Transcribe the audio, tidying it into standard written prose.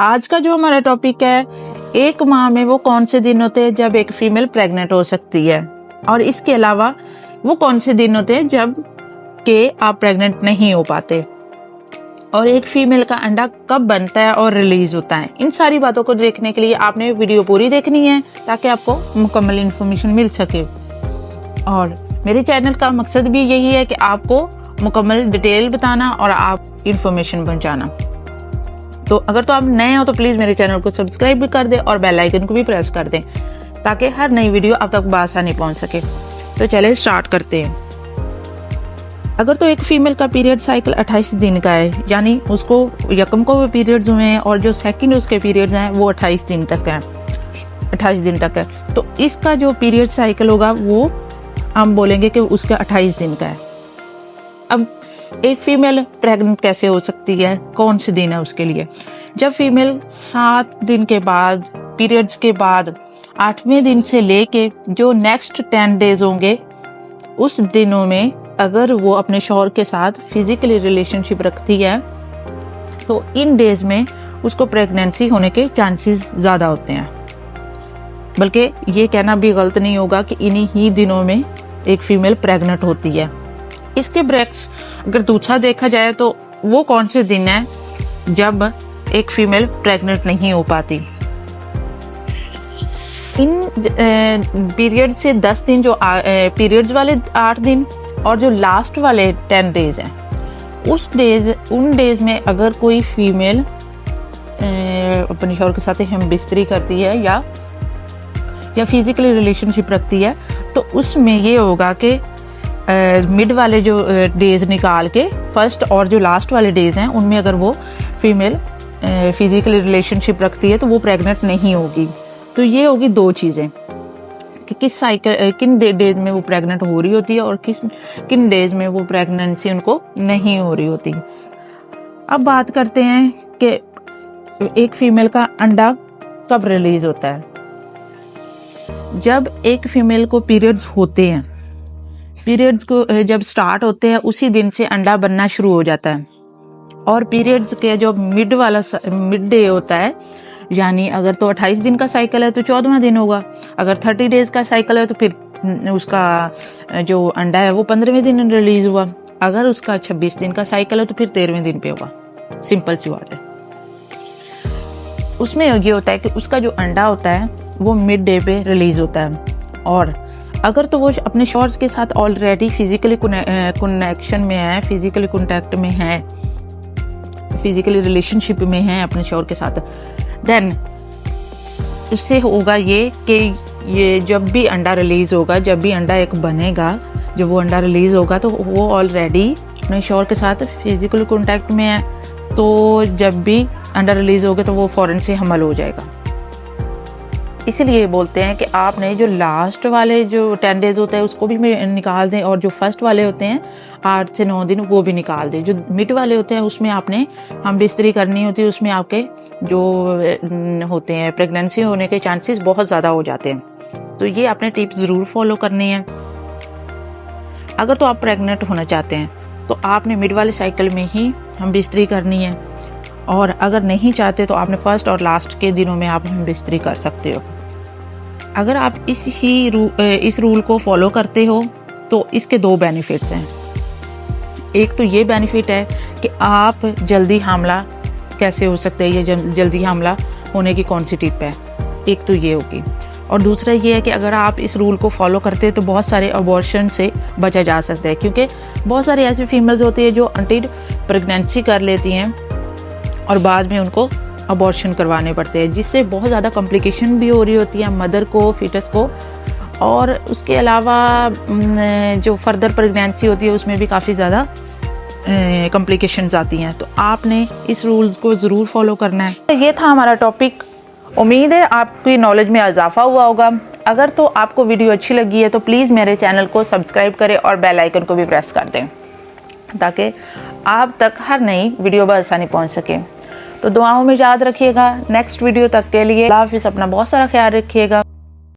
आज का जो हमारा टॉपिक है, एक माह में वो कौन से दिन होते हैं जब एक फीमेल प्रेग्नेंट हो सकती है, और इसके अलावा वो कौन से दिन होते हैं जब के आप प्रेग्नेंट नहीं हो पाते, और एक फीमेल का अंडा कब बनता है और रिलीज होता है। इन सारी बातों को देखने के लिए आपने वीडियो पूरी देखनी है ताकि आपको मुकम्मल इन्फॉर्मेशन मिल सके। और मेरे चैनल का मकसद भी यही है कि आपको मुकम्मल डिटेल बताना और आप इन्फॉर्मेशन पहुंचाना। तो अगर तो आप नए हो तो प्लीज़ मेरे चैनल को सब्सक्राइब भी कर दें और बेल आइकन को भी प्रेस कर दें ताकि हर नई वीडियो आप तक बआसानी पहुंच सके। तो चलिए स्टार्ट करते हैं। अगर तो एक फीमेल का पीरियड साइकिल 28 दिन का है, यानी उसको यकम को पीरियड्स हुए हैं और जो सेकंड उसके पीरियड्स हैं वो 28 दिन तक है, 28 दिन तक है, तो इसका जो पीरियड साइकिल होगा वो हम बोलेंगे कि उसका 28 दिन का है। अब एक फीमेल प्रेग्नेंट कैसे हो सकती है, कौन से दिन है उसके लिए? जब फीमेल 7 दिन के बाद पीरियड्स के बाद 8वें दिन से लेके जो नेक्स्ट 10 डेज होंगे उस दिनों में अगर वो अपने शौहर के साथ फिजिकली रिलेशनशिप रखती है तो इन डेज में उसको प्रेगनेंसी होने के चांसेस ज़्यादा होते हैं। बल्कि ये कहना भी गलत नहीं होगा कि इन्हीं ही दिनों में एक फीमेल प्रेग्नेंट होती है। इसके ब्रेक्स अगर दूसरा देखा जाए तो वो कौन से दिन है जब एक फीमेल प्रेग्नेंट नहीं हो पाती। इन पीरियड से 10 दिन जो पीरियड्स वाले 8 दिन और जो लास्ट वाले 10 डेज हैं उन डेज में अगर कोई फीमेल अपने शौहर के साथ हम बिस्तरी करती है या फिजिकली रिलेशनशिप रखती है तो उसमें ये होगा कि मिड वाले जो डेज निकाल के फर्स्ट और जो लास्ट वाले डेज हैं उनमें अगर वो फीमेल फिजिकली रिलेशनशिप रखती है तो वो प्रेग्नेंट नहीं होगी। तो ये होगी दो चीज़ें कि किस साइकिल किन डेज में वो प्रेग्नेंट हो रही होती है और किन डेज में वो प्रेगनेंसी उनको नहीं हो रही होती। अब बात करते हैं कि एक फीमेल का अंडा कब रिलीज होता है। जब एक फीमेल को पीरियड्स होते हैं, पीरियड्स को जब स्टार्ट होते हैं उसी दिन से अंडा बनना शुरू हो जाता है, और पीरियड्स के जो मिड डे होता है, यानी अगर तो 28 दिन का साइकिल है तो 14वां दिन होगा, अगर 30 डेज का साइकिल है तो फिर उसका जो अंडा है वो 15वें दिन रिलीज हुआ, अगर उसका 26 दिन का साइकिल है तो फिर 13वें दिन पे होगा। सिंपल सी बात है। उसमें ये होता है कि उसका जो अंडा होता है वो मिड डे पे रिलीज होता है, और अगर तो वो अपने शौहर के साथ ऑलरेडी फिजिकली कनेक्शन में है, फिजिकली कॉन्टैक्ट में है, फिजिकली रिलेशनशिप में है अपने शौहर के साथ, देन उससे होगा ये कि ये जब भी अंडा रिलीज होगा, जब भी अंडा एक बनेगा, जब वो अंडा रिलीज होगा तो वो ऑलरेडी अपने शौहर के साथ फिजिकल कॉन्टैक्ट में है, तो जब भी अंडा रिलीज होगा तो वो फौरन से हमल हो जाएगा। इसीलिए बोलते हैं कि आपने जो लास्ट वाले जो 10 डेज होते हैं उसको भी निकाल दें, और जो फर्स्ट वाले होते हैं 8 से 9 दिन वो भी निकाल दें। जो मिड वाले होते हैं उसमें आपने हम बिस्तरी करनी होती है, उसमें आपके जो होते हैं प्रेगनेंसी होने के चांसेस बहुत ज़्यादा हो जाते हैं। तो ये आपने टिप्स ज़रूर फॉलो करनी है। अगर तो आप प्रेग्नेंट होना चाहते हैं तो आपने मिड वाले साइकिल में ही हम बिस्तरी करनी है, और अगर नहीं चाहते तो आपने फर्स्ट और लास्ट के दिनों में आप हम बिस्तरी कर सकते हो। अगर आप इस रूल को फॉलो करते हो तो इसके 2 बेनिफिट्स हैं। एक तो ये बेनिफिट है कि आप जल्दी हामला कैसे हो सकते हैं, ये जल्दी हामला होने की कौन सी टिप है, एक तो ये होगी। और दूसरा ये है कि अगर आप इस रूल को फॉलो करते हो तो बहुत सारे अबॉर्शन से बचा जा सकता है, क्योंकि बहुत सारे ऐसे फीमेल्स होती है जो अनटिड प्रेगनेंसी कर लेती हैं और बाद में उनको अबॉर्शन करवाने पड़ते हैं, जिससे बहुत ज़्यादा कॉम्प्लिकेशन भी हो रही होती है मदर को, फीटस को, और उसके अलावा जो फर्दर प्रेगनेंसी होती है उसमें भी काफ़ी ज़्यादा कॉम्प्लिकेशंस आती हैं। तो आपने इस रूल को ज़रूर फॉलो करना है। ये था हमारा टॉपिक। उम्मीद है आपकी नॉलेज में इजाफा हुआ होगा। अगर तो आपको वीडियो अच्छी लगी है तो प्लीज़ मेरे चैनल को सब्सक्राइब करें और बेल आइकन को भी प्रेस कर दें ताकि आप तक हर नई वीडियो बआसानी पहुंच सके। तो दुआओं में याद रखिएगा। नेक्स्ट वीडियो तक के लिए अल्लाह हाफ़िज़। अपना बहुत सारा ख्याल रखिएगा।